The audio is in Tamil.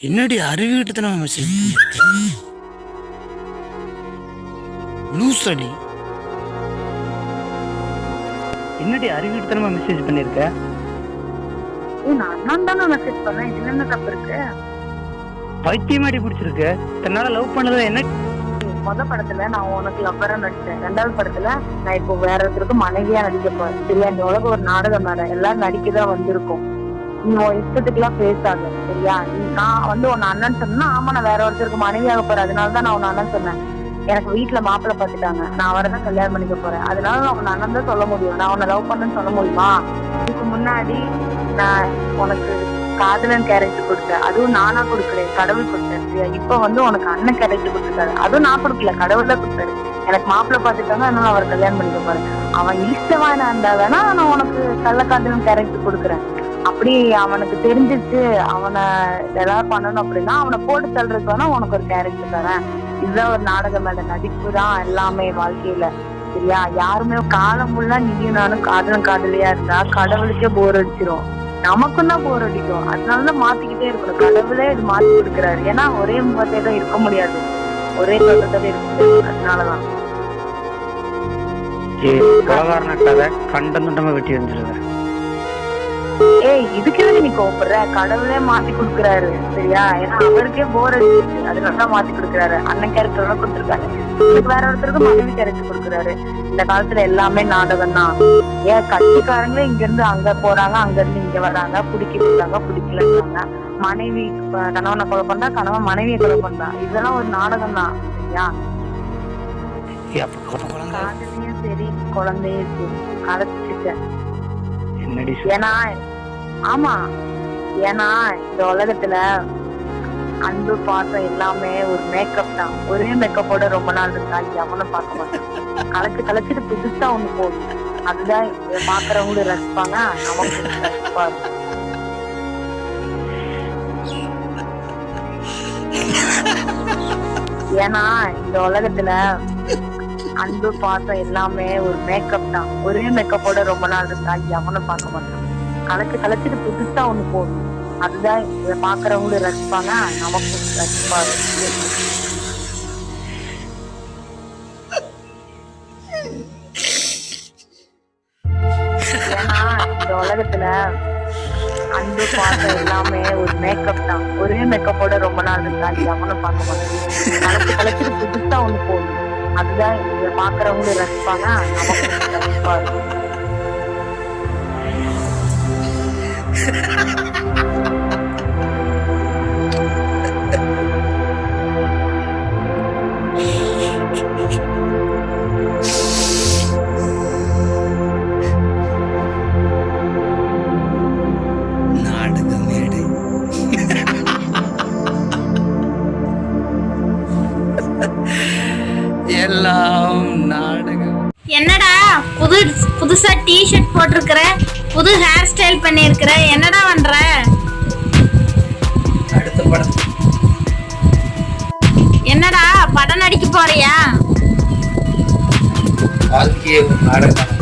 என்னடி அறிவிக்கிட்டு நம்ம மெசேஜ் லூஸ் அடி. என்னடி அறிவிக்கிட்டு மெசேஜ் பண்ணிருக்க? நான் தானே மெசேஜ் பண்ணேன். இதுல என்ன தப்பு இருக்கு? பைத்தியமாடி பிடிச்சிருக்கு. தன்னால லவ் பண்ணது என்ன? முத படத்துல நான் உனக்கு லவ்வரா நடிச்சேன். 2வது படத்துல நான் இப்போ வேற ஒருத்தருக்கு மனைவியா நடிக்க போறேன். சரியா? இந்த உலகம் ஒரு நாடகம் மேல எல்லாரும் நடிக்கதான் வந்திருக்கும். நீ உன் இஷ்டத்துக்கு எல்லாம் பேசாத. சரியா? நான் உன் அண்ணன் சொன்னா, ஆமா நான் வேற ஒருத்தருக்கு மனைவியாக போறேன், அதனாலதான் நான் உன் அண்ணன் சொன்னேன். எனக்கு வீட்டுல மாப்பிள்ளை பாத்துட்டாங்க, நான் அவரைதான் கல்யாணம் பண்ணிக்க போறேன், அதனால நான் உன் அண்ணன் தான் சொல்ல முடியும். நான் உன்னை லவ் பண்ணேன்னு சொல்ல முடியுமா? இதுக்கு முன்னாடி நான் உனக்கு காதலன் கேரக்டர் கொடுத்தேன், அதுவும் நானா கொடுக்கல, கடவுள் கொடுத்தேன். சரியா? இப்ப உனக்கு அண்ணன் கேரக்டர் கொடுத்துருக்காரு, அதுவும் நான் கொடுக்கல, கடவுள் தான் கொடுத்தாரு. எனக்கு மாப்பிள்ளை பாத்துட்டாங்க, அதனால அவர் கல்யாணம் பண்ணிக்க போறேன். அவன் இஷ்டமான இருந்தா வேணா நான் உனக்கு கள்ளக்காதலன் கேரக்டர் கொடுக்குறேன். அப்படி அவனுக்கு தெரிஞ்சிச்சு அவனை ஏதாவது பண்ணணும் அப்படின்னா அவனை போட்டு தள்ளுறதுக்கு வேணா உனக்கு ஒரு கேரக்டர் தரேன். இதுதான் ஒரு நாடகம் மேல நடிப்பு தான் எல்லாமே வாழ்க்கையில. சரியா? யாருமே காலம் ஃபுல்லா நீயும் நானும் காதலியா இருந்தா கடவுளுக்கே போர் அடிச்சிரும், நமக்கும் தான் போர் அடிக்கும். அதனாலதான் மாத்திக்கிட்டே இருக்கணும். கடவுளே இது மாத்தி கொடுக்குறாரு. ஏன்னா ஒரே முகத்தை தான் இருக்க முடியாது, ஒரே தோட்டத்தோட இருக்க முடியாது. அதனாலதான் கண்டமா வெட்டி வந்துருவேன். ஏய், இதுக்குதான் நீ கோபப்படுற? கடவுளே மாத்தி கொடுக்குறாரு. சரியா? ஏன்னா அவருக்கே போர் அடிச்சு அதனாலதான் மாத்தி கொடுக்குறாரு. அண்ணன் கேரக்டர் கொடுத்துருக்காரு, வேற ஒருத்தருக்கு மனைவி கேரக்டர் கொடுக்குறாரு. இந்த காலத்துல எல்லாமே நாடகம் தான். ஏன் கட்சிக்காரங்களே இங்க இருந்து அங்க போறாங்க, அங்க இருந்து இங்க வர்றாங்க, பிடிக்கிறாங்க பிடிக்கலன்றாங்க. மனைவி கணவனை கொலை பண்றா, கணவன் மனைவியை கொலை பண்றா. இதெல்லாம் ஒரு நாடகம் தான். சரியா? காதலையும் சரி குழந்தையும் சரி கலைச்சிட்டேன். ஏன்னா ஆமா, ஏன்னா இந்த உலகத்துல அன்பு பாசம் எல்லாமே ஒரு மேக்கப் தான். ஒரே மேக்கப்போட ரொம்ப நாள் இருந்தா எவனும் பார்க்க மாட்டான். கலைச்சிட்டு புதுசா ஒண்ணு போகும், அதுதான் பாக்குறவங்களும் ரசிப்பாங்க, நமக்கு ரசிப்பாங்க. ஏன்னா இந்த உலகத்துல அன்பு பாசம் எல்லாமே ஒரு மேக்கப் தான். ஒரே மேக்கப்போட ரொம்ப நாள் இருந்தா எவனும் பார்க்க மாட்டான். கலைச்சிட்டு புதுசா ஒண்ணு போடும், அதுதான் இதை பாக்குறவங்களும் ரசிப்பாங்க, நமக்கும் ரசிப்பாங்க. ஏன்னா இந்த உலகத்துல அன்பு பாசம் எல்லாமே ஒரு மேக்கப் தான். ஒரே மேக்கப்போட ரொம்ப நாள் இருந்தா எவனும் பார்க்க மாட்டான். கலைச்சிட்டு புதுசா ஒண்ணு போடும், அதுதான் இதை பாக்குறவங்களும் ரசிப்பாங்க, நமக்கும் ரசிப்பாங்க. எல்லாம் நாடகம். என்னடா புதுசா டிஷர்ட் போட்டிருக்கிற, புது ஹேர் ஸ்டைல் பண்ணிருக்கிற, என்னடா பண்ற? அடுத்த படம். என்னடா படம் நடிக்க போறியா? வாழ்க்கையே ஒரு நாடகம்.